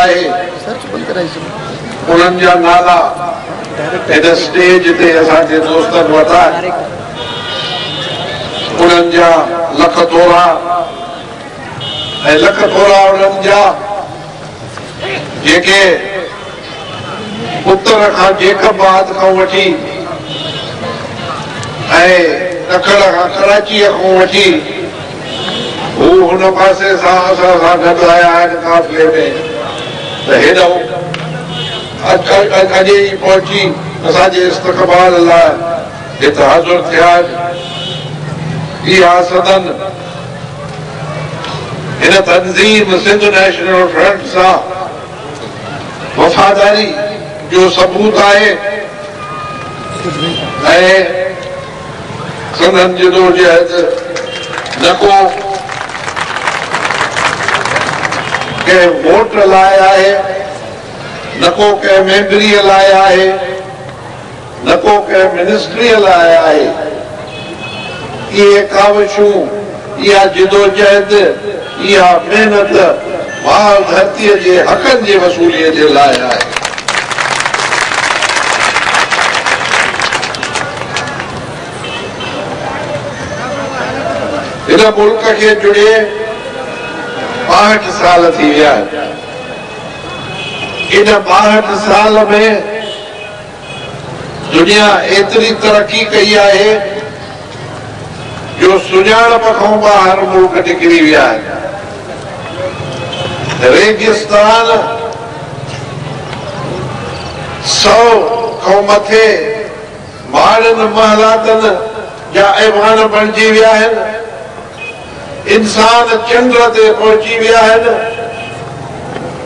आहे उन्हनि जा नाला हिन स्टेज ते असांजे दोस्तनि वटां उन्हनि जा लख थोरा ऐं लख थोरा उन्हनि जा जेके उत्तर खां जेकबाद खां वठी ऐं ॾखण खां कराचीअ खां वठी हू हुन पासे सां असां सां गॾु आया आहिनि काफ़िले में त हेॾो अॼु ई पहुची असांजे इस्तक़बाल लाइ हिते हाज़ुर थिया आहिनि। इहा सदन हिन तंज़ीम सिंध नेशनल फ्रंट सां वफ़ादारी जो सबूत आहे ऐं संदन जदोजहद न को कंहिं वोट लाइ आहे न को कंहिं मेंबरीअ लाइ आहे न को कंहिं मिनिस्ट्रीअ लाइ आहे। इहे काविशूं इहा जदोजहद इहा महिनत माल धरतीअ जे हक़नि जे वसूलीअ जे लाइ आहे। हिन मुल्क खे जुड़े 62 साल थी विया आहिनि। इन 62 साल में दुनिया एतिरी तरक़ी कई आहे जो सुञाणप खां ॿाहिरि मुल्क निकिरी विया आहिनि। रेगिस्तान 100 खां मथे माड़नि महलातनि जा ऐवान बणिजी विया आहिनि। इंसान चंड ते पहुची विया आहिनि।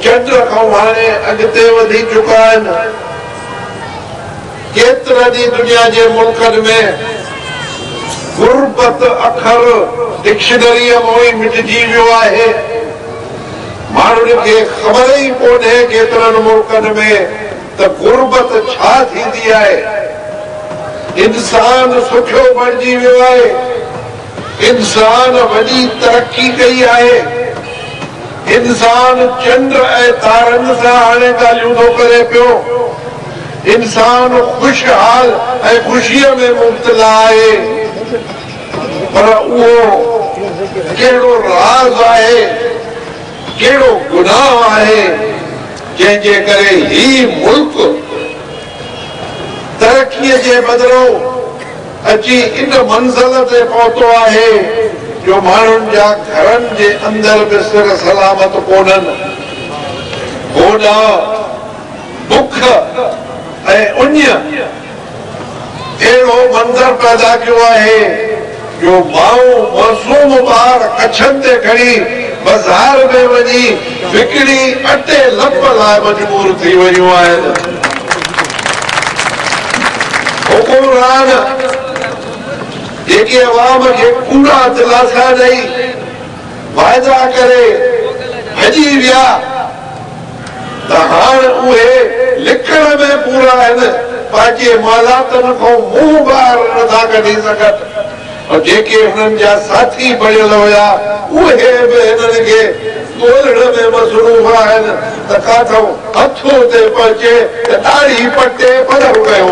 चंड खां हाणे अॻिते वधी चुका आहिनि। केतिरनि ई दुनिया जे मुल्कनि में गुरबत अखर डिक्शनरीअ मां ई मिटिजी वियो आहे। माण्हुनि खे ख़बर ई कोन्हे केतिरनि मुल्कनि में त गुरबत छा थींदी आहे। इंसान सुठो बणिजी वियो आहे। इंसान वॾी तरक़ी कई आहे। इंसान चंड ऐं तारनि सां हाणे ॻाल्हियूं थो करे पियो। इंसान ख़ुशहाल ऐं ख़ुशीअ में मुब्तला आहे। पर उहो कहिड़ो राज़ आहे कहिड़ो गुनाह आहे जंहिंजे करे ही मुल्क तरक़ीअ जे बदिरां अची इन मंज़िल ते पहुतो आहे जो माण्हुनि जा घरनि जे अंदरि बि सिर सलामत कोन्हनि। होॾा बुख ऐं उञ अहिड़ो मंज़र पैदा कयो आहे जो माण्हू मासूम ॿार कछनि ते खणी बाज़ार में वञी विकिणी अटे लप लाइ मजबूर थी वियूं आहिनि। हुकुमरान जेके अवाम खे कूड़ा दिलासा ॾेई वाइदा करे भॼी विया त हाणे उहे लिखण में पूरा आहिनि। पंहिंजे मालातनि खां मुंहुं ॿाहिरि नथा कढी सघनि। और जेके हुननि जा साथी बणियल हुया उहे बि हिननि खे ॻोल्हण में मसरूफ़ आहिनि त काथो हथो ते पहुचे त ॾाढ़ी पटे पर कयो